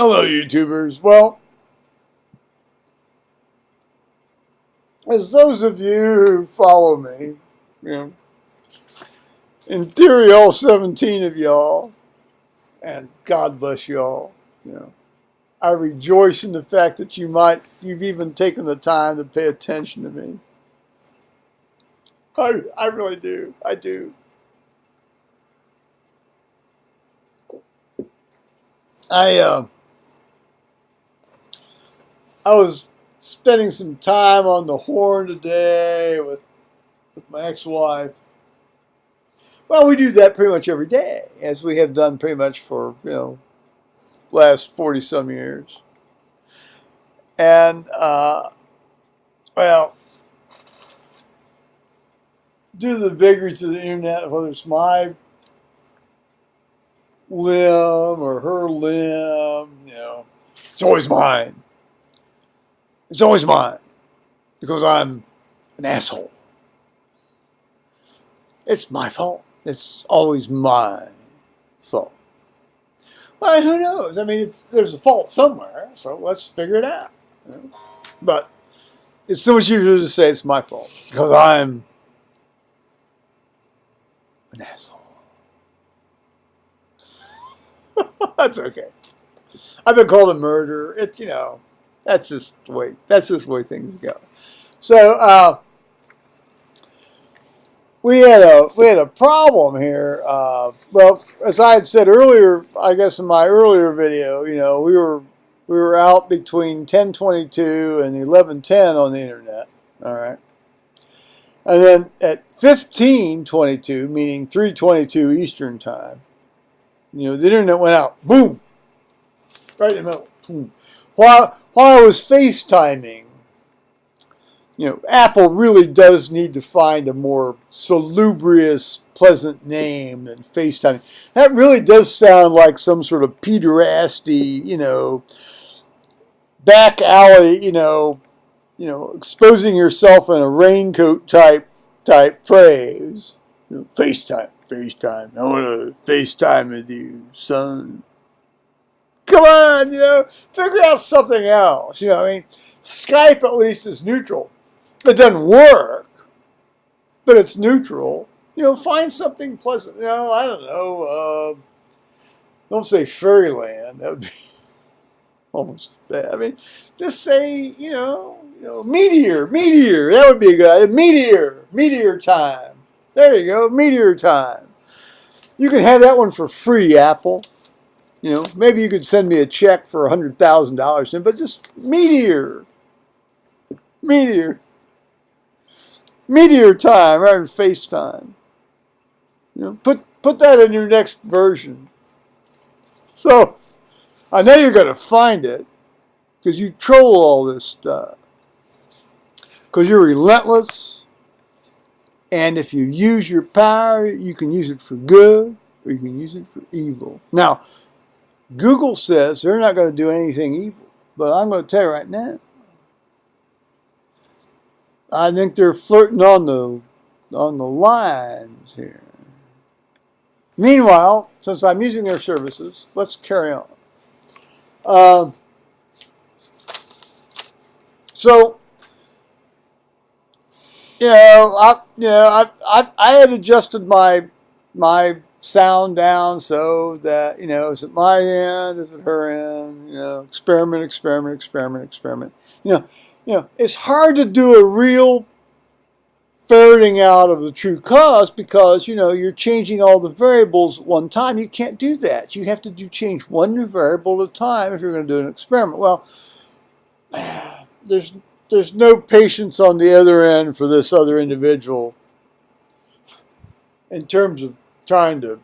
Hello, YouTubers. Well, as those of you who follow me, you know, in theory, all 17 of y'all, and God bless y'all, you know, I rejoice in the fact that you've even taken the time to pay attention to me. I really do. I do. I was spending some time on the horn today with my ex-wife. Well, we do that pretty much every day, as we have done pretty much for, last 40-some years. And, well, due to the vagaries of the internet, whether it's my limb or her limb, it's always mine. It's always mine because I'm an asshole. It's my fault. It's always my fault. Well, who knows? I mean, there's a fault somewhere, so let's figure it out. But it's so much easier to say it's my fault because I'm an asshole. That's okay. I've been called a murderer. It's, that's just the way things go. So we had a problem here. Well, as I had said earlier, I guess in my earlier video, we were out between 10:22 and 11:10 on the internet. All right, and then at 15:22, meaning 3:22 Eastern time, the internet went out. Boom, right in the middle. Boom. While I was FaceTiming. Apple really does need to find a more salubrious, pleasant name than FaceTime. That really does sound like some sort of pederasty, back alley, exposing yourself in a raincoat type phrase. FaceTime. I want to FaceTime with you, son. Come on, figure out something else. Skype at least is neutral. It doesn't work, but it's neutral. Find something pleasant. I don't know. Don't say fairyland. That would be almost bad. I mean, just say, meteor. That would be a good idea. Meteor time. There you go, meteor time. You can have that one for free, Apple. Maybe you could send me a check for $100,000, but just meteor time rather than FaceTime. Put that in your next version. So I know you're going to find it because you troll all this stuff. Because you're relentless, and if you use your power, you can use it for good or you can use it for evil. Now, Google says they're not going to do anything evil, but I'm going to tell you right now, I think they're flirting on the lines here. Meanwhile, since I'm using their services, let's carry on. So, I had adjusted my sound down so that is it my end, is it her end? Experiment. It's hard to do a real ferreting out of the true cause because, you're changing all the variables at one time. You can't do that. You have to change one variable at a time if you're going to do an experiment. Well, there's no patience on the other end for this other individual in terms of trying to.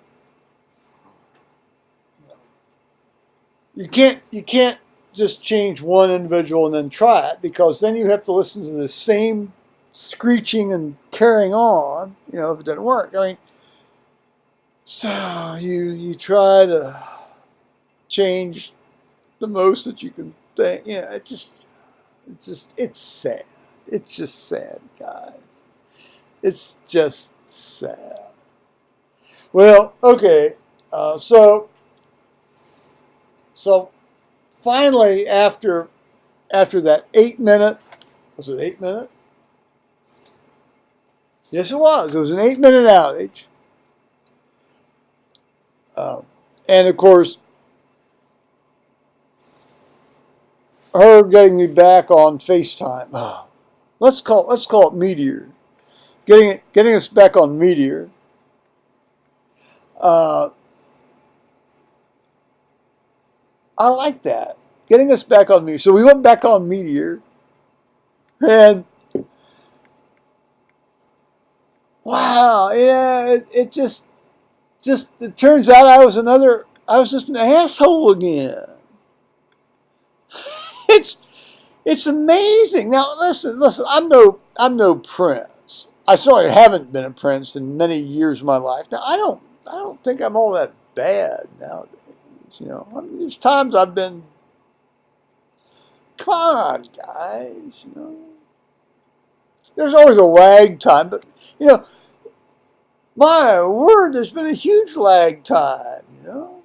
You can't just change one individual and then try it because then you have to listen to the same screeching and carrying on, if it doesn't work. I mean, so you try to change the most that you can think. It's sad. It's just sad, guys. It's just sad. Well, okay, so finally, after that 8 minute, was it 8 minute? Yes, it was. It was an 8 minute outage. And of course, her getting me back on FaceTime. Let's call it Meteor. Getting us back on Meteor. I like that. Getting us back on Meteor. So we went back on Meteor, and wow, yeah, it just it turns out I was just an asshole again. It's amazing. Now listen, I'm no prince. I certainly haven't been a prince in many years of my life. Now I don't think I'm all that bad nowadays. You know, I mean, there's times I've been, come on, guys. You know, there's always a lag time, but you know, my word, there's been a huge lag time. You know.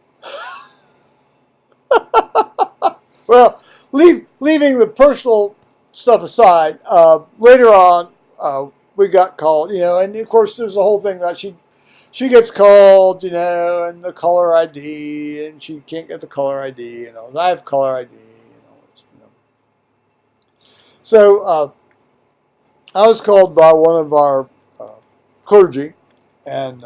Well, leaving the personal stuff aside, later on, we got called, you know, and of course there's a whole thing about she gets called, you know, and the caller ID, and she can't get the caller ID, you know. I have caller ID, you know. So I was called by one of our clergy, and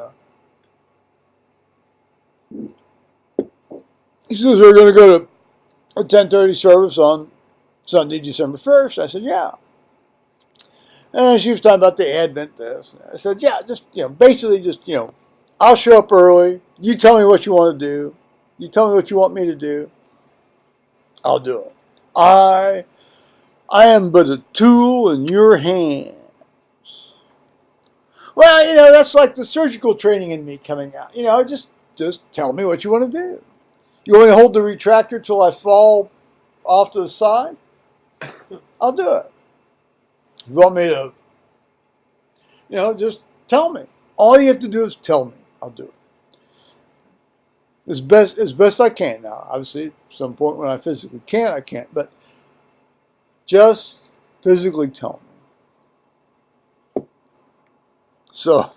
he says we're going to go to a 10:30 service on Sunday, December 1st. I said, yeah. And she was talking about the Advent this. I said, yeah, just, you know, basically just, you know, I'll show up early. You tell me what you want to do. You tell me what you want me to do. I'll do it. I am but a tool in your hand. Well, you know, that's like the surgical training in me coming out. You know, just tell me what you want to do. You want me to hold the retractor till I fall off to the side? I'll do it. You want me to, you know, just tell me. All you have to do is tell me. I'll do it. As best I can. Now, obviously, at some point when I physically can't, I can't. But just physically tell me. So,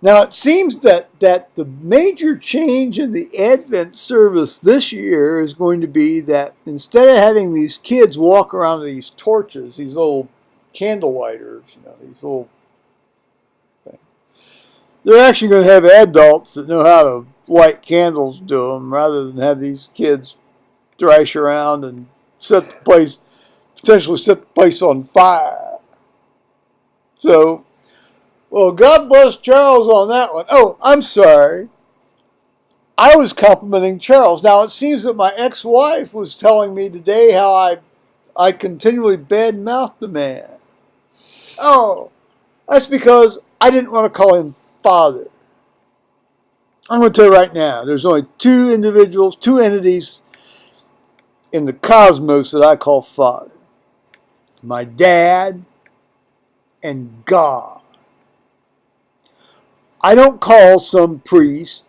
now it seems that the major change in the Advent service this year is going to be that instead of having these kids walk around with these torches, these little candle lighters, you know, these little things, they're actually going to have adults that know how to light candles to them rather than have these kids thrash around and potentially set the place on fire. So, well, God bless Charles on that one. Oh, I'm sorry. I was complimenting Charles. Now, it seems that my ex-wife was telling me today how I continually badmouth the man. Oh, that's because I didn't want to call him father. I'm going to tell you right now, there's only two entities in the cosmos that I call father. My dad and God. I don't call some priest,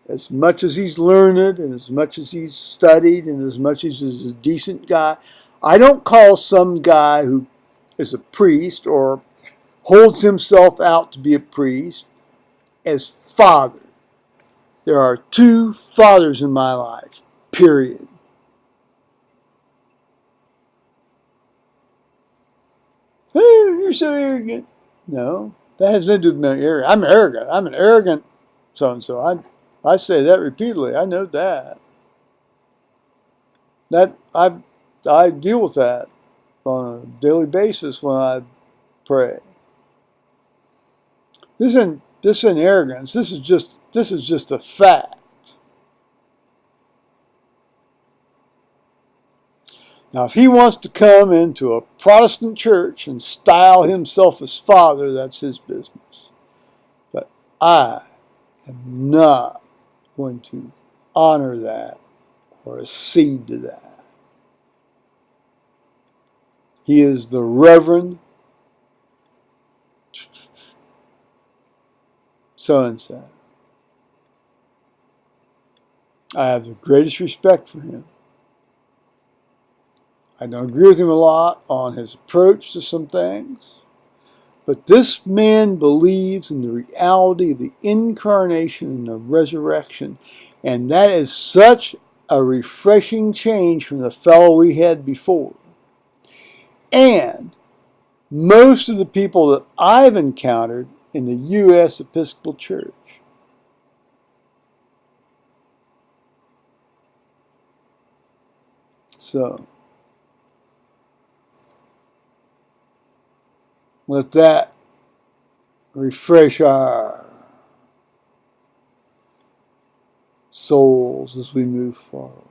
as much as he's learned and as much as he's studied and as much as he's a decent guy, I don't call some guy who is a priest or holds himself out to be a priest as father. There are two fathers in my life, period. Oh, you're so arrogant. No, that has nothing to do with me arrogant. I'm arrogant. I'm an arrogant so-and-so. I say that repeatedly. I know that. I deal with that on a daily basis when I pray. This isn't arrogance. This is just a fact. Now, if he wants to come into a Protestant church and style himself as father, that's his business. But I am not going to honor that or accede to that. He is the Reverend so-and-so. I have the greatest respect for him. I don't agree with him a lot on his approach to some things. But this man believes in the reality of the incarnation and the resurrection. And that is such a refreshing change from the fellow we had before. And most of the people that I've encountered in the U.S. Episcopal Church. So, let that refresh our souls as we move forward.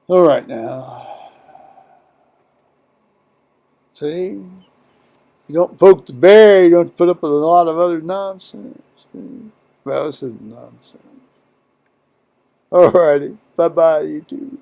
All right now. See? You don't poke the bear, you don't put up with a lot of other nonsense. Well, this is nonsense. All righty. Bye-bye, YouTube.